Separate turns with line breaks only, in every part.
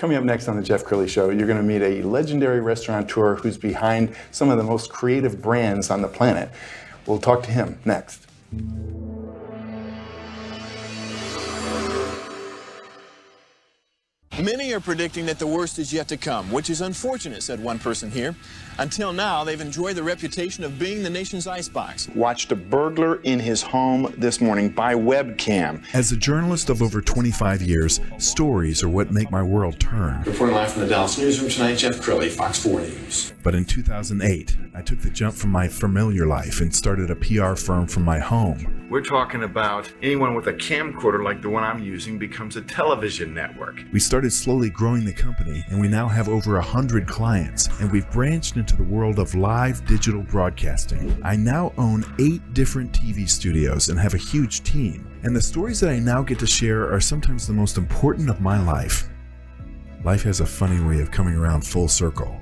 Coming up next on the Jeff Crilley Show, you're going to meet a legendary restaurateur who's behind some of the most creative brands on the planet. We'll talk to him next.
Many are predicting that the worst is yet to come, which is unfortunate, said one person here. Until now, they've enjoyed the reputation of being the nation's icebox.
Watched a burglar in his home this morning by webcam.
As a journalist of over 25 years, stories are what make my world turn.
Reporting live from the Dallas newsroom tonight, Jeff Crilley, Fox 4 News.
But in 2008, I took the jump from my familiar life and started a PR firm from my home.
We're talking about anyone with a camcorder like the one I'm using becomes a television network.
We started slowly growing the company, and we now have over 100 clients, and we've branched into the world of live digital broadcasting. I now own 8 different TV studios and have a huge team, and the stories that I now get to share are sometimes the most important of my life. Life has a funny way of coming around full circle.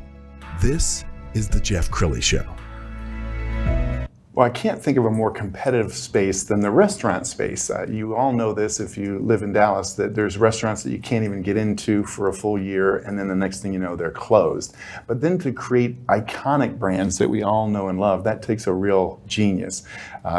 This is the Jeff Crilley Show.
Well, I can't think of a more competitive space than the restaurant space. You all know this if you live in Dallas, that there's restaurants that you can't even get into for a full year, and then the next thing you know, they're closed. But then to create iconic brands that we all know and love, that takes a real genius.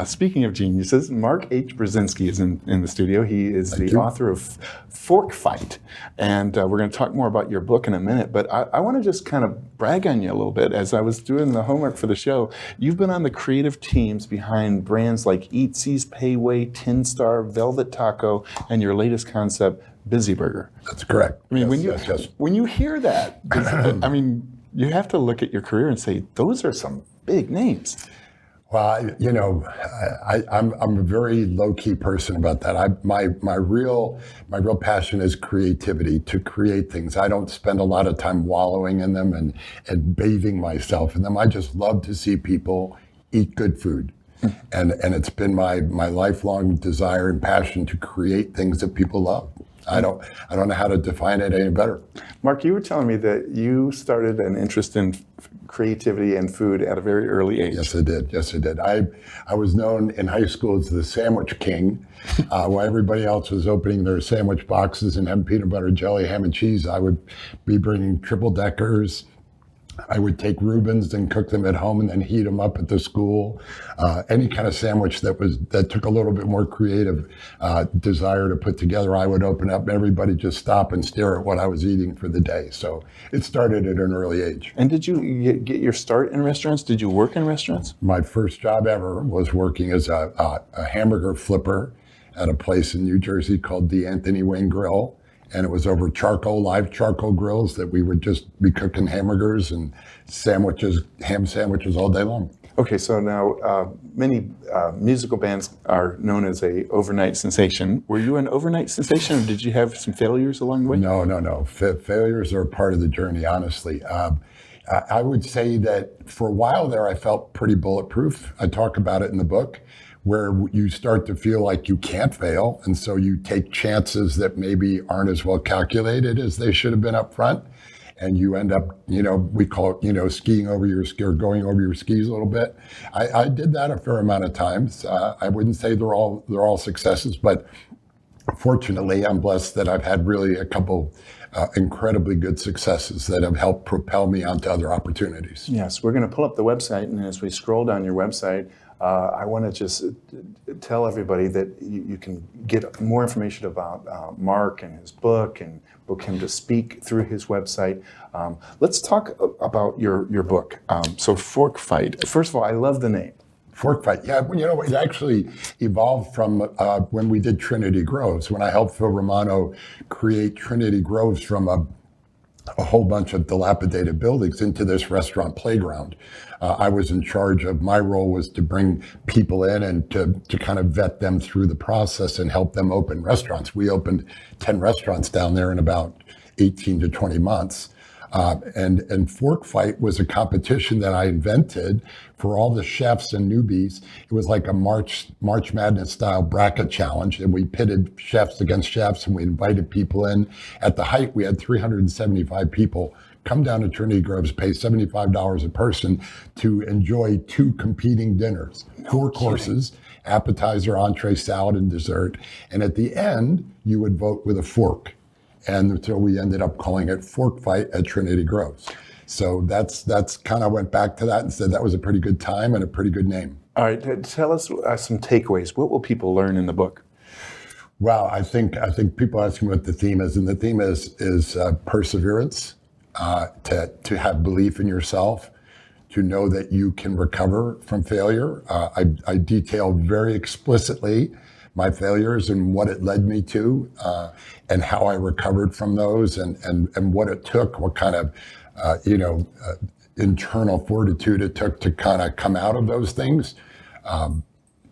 Speaking of geniuses, Mark H. Brezinski is in the studio. He is the author of ForkFight, and we're going to talk more about your book in a minute, but I want to just kind of brag on you a little bit. As I was doing the homework for the show, you've been on the creative teams behind brands like Eatsies, Payway, Tin Star, Velvet Taco, and your latest concept, Busy Burger.
That's correct.
I mean, when you hear that, I mean, you have to look at your career and say, those are some big names.
Well, you know, I'm a very low-key person about that. My real passion is creativity, to create things. I don't spend a lot of time wallowing in them and bathing myself in them. I just love to see people eat good food. And it's been my lifelong desire and passion to create things that people love. I don't know how to define it any better.
Mark, you were telling me that you started an interest in creativity and food at a very early age.
Yes, I did. I was known in high school as the sandwich king. While everybody else was opening their sandwich boxes and having peanut butter, jelly, ham, and cheese, I would be bringing triple deckers. I would take Reubens and cook them at home and then heat them up at the school. Any kind of sandwich that took a little bit more creative desire to put together, I would open up and everybody just stop and stare at what I was eating for the day. So it started at an early age.
And did you get your start in restaurants? Did you work in restaurants?
My first job ever was working as a hamburger flipper at a place in New Jersey called the Anthony Wayne Grill. And it was over live charcoal grills that we would just be cooking hamburgers and sandwiches, ham sandwiches all day long.
Okay, so now many musical bands are known as a overnight sensation. Were you an overnight sensation, or did you have some failures along the way?
No. Failures are a part of the journey, honestly. I would say that for a while there, I felt pretty bulletproof. I talk about it in the book, where you start to feel like you can't fail. And so you take chances that maybe aren't as well calculated as they should have been up front. And you end up, we call it, skiing over your ski or going over your skis a little bit. I did that a fair amount of times. I wouldn't say they're all successes, but fortunately, I'm blessed that I've had really a couple incredibly good successes that have helped propel me onto other opportunities.
Yes, we're going to pull up the website, and as we scroll down your website, I want to just tell everybody that you can get more information about Mark and his book, and book him to speak through his website. Let's talk about your book. So ForkFight. First of all, I love the name.
ForkFight. Yeah, it actually evolved from when we did Trinity Groves, when I helped Phil Romano create Trinity Groves from a whole bunch of dilapidated buildings into this restaurant playground. I was in charge of, my role was to bring people in and to kind of vet them through the process and help them open restaurants. We opened 10 restaurants down there in about 18 to 20 months. And ForkFight was a competition that I invented for all the chefs and newbies. It was like a March Madness style bracket challenge, and we pitted chefs against chefs, and we invited people in. At the height, we had 375 people come down to Trinity Groves, pay $75 a person to enjoy 2 competing dinners, 4 courses, appetizer, entree, salad, and dessert. And at the end, you would vote with a fork. And so we ended up calling it ForkFight at Trinity Groves. So that's kind of went back to that and said that was a pretty good time and a pretty good name.
All right, tell us some takeaways. What will people learn in the book?
Well, I think people ask me what the theme is, and the theme is perseverance, to have belief in yourself, to know that you can recover from failure. I detail very explicitly my failures and what it led me to, and how I recovered from those, and what it took, what kind of internal fortitude it took to kind of come out of those things.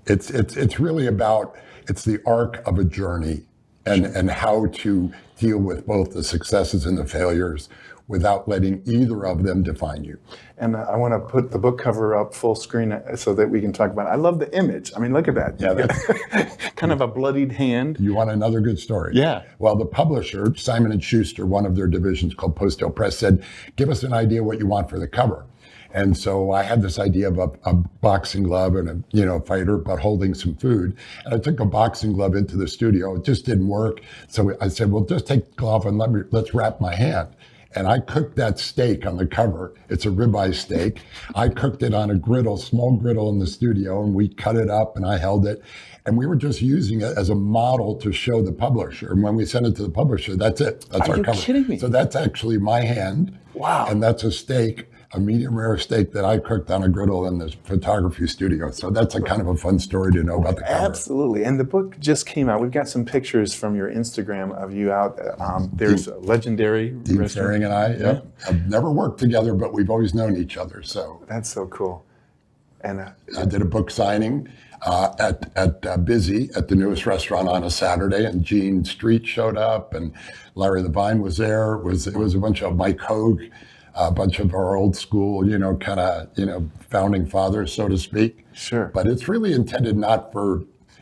It's really about, it's the arc of a journey, and how to deal with both the successes and the failures without letting either of them define you.
And I want to put the book cover up full screen so that we can talk about it. I love the image. I mean, look at that.
Yeah, that's
kind of a bloodied hand.
You want another good story?
Yeah.
Well, the publisher, Simon & Schuster, one of their divisions called Post-Hill Press, said, give us an idea what you want for the cover. And so I had this idea of a boxing glove and a fighter, but holding some food. And I took a boxing glove into the studio. It just didn't work. So I said, well, just take the glove and let's wrap my hand. And I cooked that steak on the cover. It's a ribeye steak. I cooked it on a griddle, small griddle in the studio, and we cut it up and I held it. And we were just using it as a model to show the publisher. And when we sent it to the publisher, that's it. That's our cover. Are you
kidding me?
So that's actually my hand.
Wow.
And that's a steak, a medium rare steak that I cooked on a griddle in the photography studio. So that's a kind of a fun story to know about the cover.
Absolutely. And the book just came out. We've got some pictures from your Instagram of you out. There's a legendary
Dean
restaurant.
Faring and I, yeah. Have never worked together, but we've always known each other. So
that's so cool. And
I did a book signing at Busy at the newest restaurant on a Saturday, and Gene Street showed up, and Larry Levine was there. It was a bunch of Mike Hogue, a bunch of our old school, founding fathers, so to speak.
Sure.
But it's really intended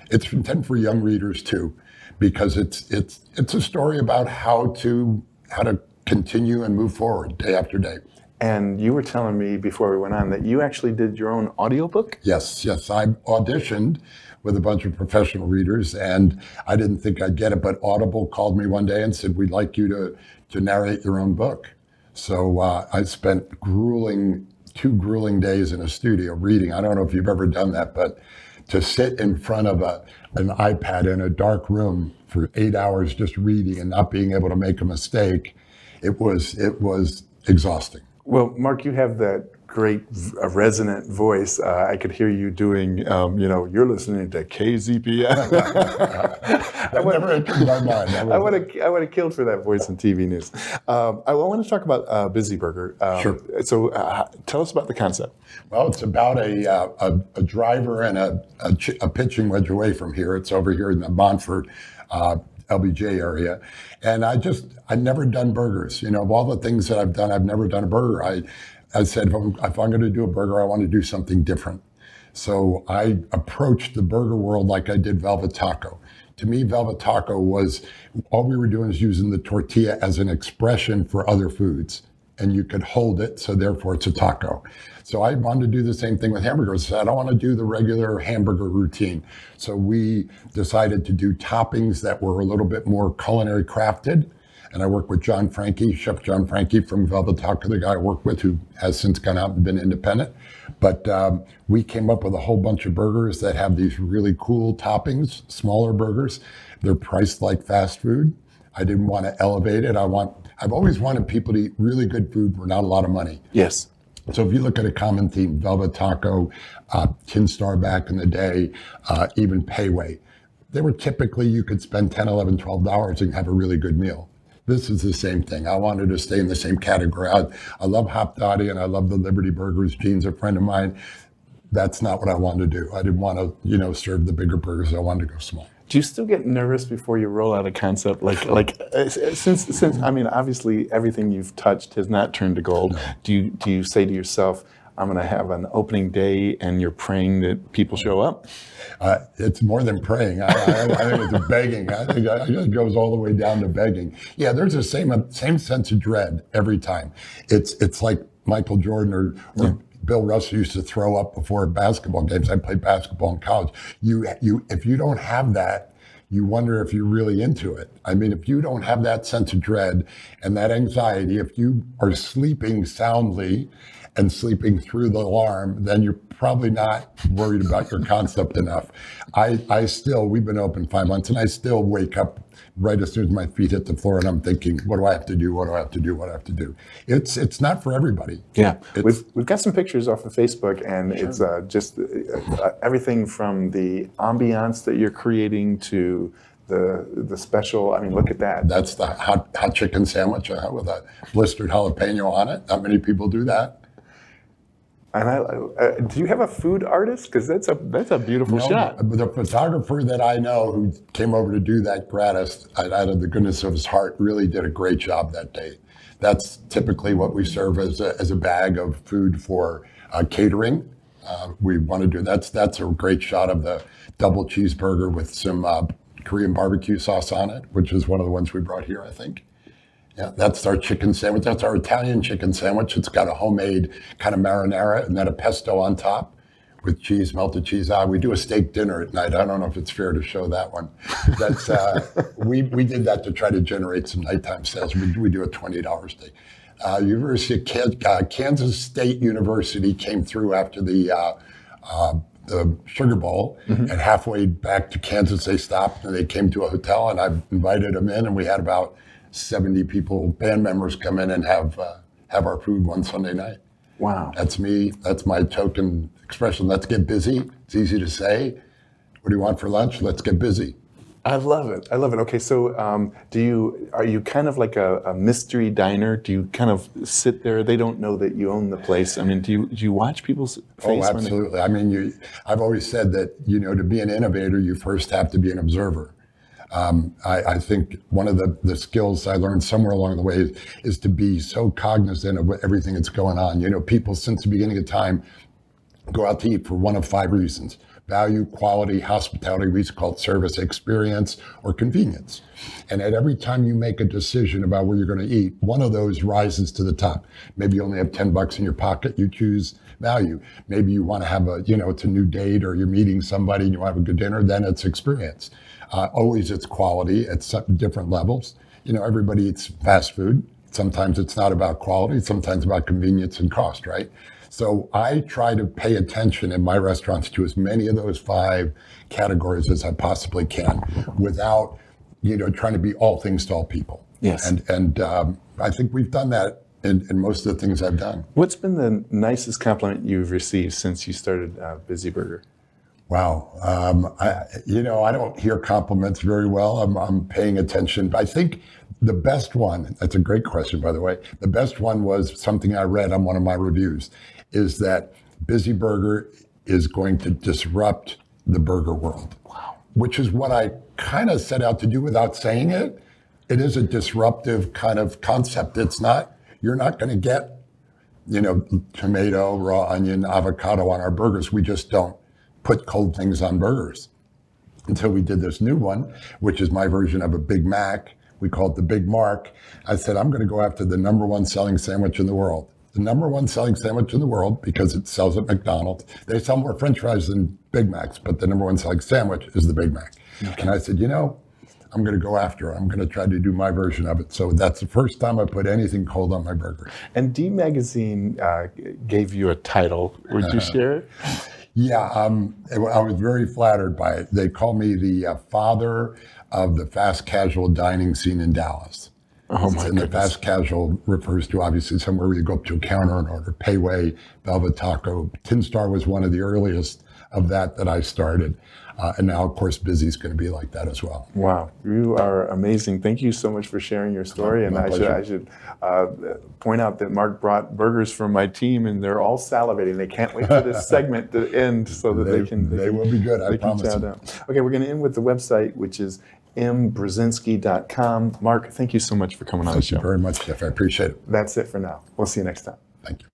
it's intended for young readers too, because it's a story about how to continue and move forward day after day.
And you were telling me before we went on that you actually did your own audiobook?
Yes. I auditioned with a bunch of professional readers, and I didn't think I'd get it, but Audible called me one day and said, we'd like you to narrate your own book. So I spent 2 grueling days in a studio reading. I don't know if you've ever done that, but to sit in front of an iPad in a dark room for 8 hours just reading and not being able to make a mistake, it was exhausting.
Well, Mark, you have that great resonant voice. I could hear you doing, you're listening to KZPF.
That never entered my mind.
I would have killed for that voice in TV news. I want to talk about Busy Burger.
Sure.
So tell us about the concept.
Well, it's about a driver and a pitching wedge away from here. It's over here in the Montfort, LBJ area. And I'd never done burgers. Of all the things that I've done, I've never done a burger. I said, if I'm going to do a burger, I want to do something different. So I approached the burger world like I did Velvet Taco. To me, Velvet Taco was, all we were doing is using the tortilla as an expression for other foods. And you could hold it, so therefore it's a taco. So I wanted to do the same thing with hamburgers. So I don't want to do the regular hamburger routine. So we decided to do toppings that were a little bit more culinary crafted. And I worked with John Frankie, Chef John Frankie from Velvet Taco, the guy I work with who has since gone out and been independent. But we came up with a whole bunch of burgers that have these really cool toppings, smaller burgers. They're priced like fast food. I didn't want to elevate it. I've always wanted people to eat really good food for not a lot of money.
Yes.
So if you look at a common theme, Velvet Taco, Tin Star back in the day, even Payway, they were typically, you could spend $10, $11, $12 and have a really good meal. This is the same thing. I wanted to stay in the same category. I love Hop Dottie and I love the Liberty Burgers. Gene's a friend of mine. That's not what I wanted to do. I didn't want to, serve the bigger burgers. I wanted to go small.
Do you still get nervous before you roll out a concept since I mean, obviously everything you've touched has not turned to gold. No. Do you say to yourself, I'm going to have an opening day and you're praying that people show up?
It's more than praying. I think it's begging. I think it goes all the way down to begging. Yeah, there's the same sense of dread every time. It's like Michael Jordan or Bill Russell used to throw up before basketball games. I played basketball in college. If you don't have that, you wonder if you're really into it. I mean, if you don't have that sense of dread and that anxiety, if you are sleeping soundly and sleeping through the alarm, then you're probably not worried about your concept enough. We've been open 5 months, and I still wake up right as soon as my feet hit the floor, and I'm thinking, what do I have to do? What do I have to do? What do I have to do? It's not for everybody.
Yeah, we've got some pictures off of Facebook, and it's just everything from the ambiance that you're creating to the special. I mean, look at that.
That's the hot chicken sandwich with a blistered jalapeno on it. Not many people do that.
And do you have a food artist? Because that's a beautiful shot.
The photographer that I know who came over to do that gratis out of the goodness of his heart really did a great job that day. That's typically what we serve as a bag of food for catering. We want to do that's a great shot of the double cheeseburger with some Korean barbecue sauce on it, which is one of the ones we brought here, I think. Yeah, that's our chicken sandwich. That's our Italian chicken sandwich. It's got a homemade kind of marinara and then a pesto on top with cheese, melted cheese. We do a steak dinner at night. I don't know if it's fair to show that one. That's we did that to try to generate some nighttime sales. We do a $20 steak. Kansas State University came through after the Sugar Bowl, and halfway back to Kansas, they stopped and they came to a hotel, and I invited them in, and we had about 70 people, band members, come in and have our food one Sunday night.
Wow.
That's me. That's my token expression. Let's get busy. It's easy to say. What do you want for lunch? Let's get busy.
I love it. Okay, so are you kind of like a mystery diner? Do you kind of sit there? They don't know that you own the place. I mean, do you watch people's face?
Oh, absolutely. I mean, I've always said that, to be an innovator, you first have to be an observer. I think one of the skills I learned somewhere along the way is to be so cognizant of everything that's going on. People since the beginning of time go out to eat for one of 5 reasons: value, quality, hospitality, we used to call it service, experience, or convenience. And at every time you make a decision about where you're going to eat, one of those rises to the top. Maybe you only have $10 in your pocket, you choose value. Maybe you want to have it's a new date, or you're meeting somebody and you want to have a good dinner, then it's experience. Always it's quality at different levels. Everybody eats fast food. Sometimes it's not about quality, sometimes about convenience and cost, right? So I try to pay attention in my restaurants to as many of those 5 categories as I possibly can without, trying to be all things to all people.
Yes.
And I think we've done that in most of the things I've done.
What's been the nicest compliment you've received since you started Busy Burger?
Wow. I don't hear compliments very well. I'm paying attention. I think the best one, that's a great question, by the way. The best one was something I read on one of my reviews, is that Busy Burger is going to disrupt the burger world. Wow. Which is what I kind of set out to do without saying it. It is a disruptive kind of concept. You're not going to get, tomato, raw onion, avocado on our burgers. We just don't put cold things on burgers until we did this new one, which is my version of a Big Mac. We call it the Big Mark. I said, I'm going to go after the #1 selling sandwich in the world. The #1 selling sandwich in the world, because it sells at McDonald's. They sell more French fries than Big Macs, but the #1 selling sandwich is the Big Mac. Okay. And I said, I'm going to go after it. I'm going to try to do my version of it. So that's the first time I put anything cold on my burger.
And D Magazine gave you a title. Would you share it?
Yeah, I was very flattered by it. They call me the father of the fast casual dining scene in Dallas.
Oh my goodness.
The fast casual refers to obviously somewhere where you go up to a counter and order Payway, Velvet Taco. Tin Star was one of the earliest of that I started. And now, of course, Busy's going to be like that as well.
Wow, you are amazing. Thank you so much for sharing your story. And I should point out that Mark brought burgers from my team, and they're all salivating. They can't wait for this segment to end so that they can.
They will be good, I promise.
Okay, we're going to end with the website, which is mbrezinski.com. Mark, thank you so much for coming on the show.
Thank you very much, Jeff. I appreciate it.
That's it for now. We'll see you next time.
Thank you.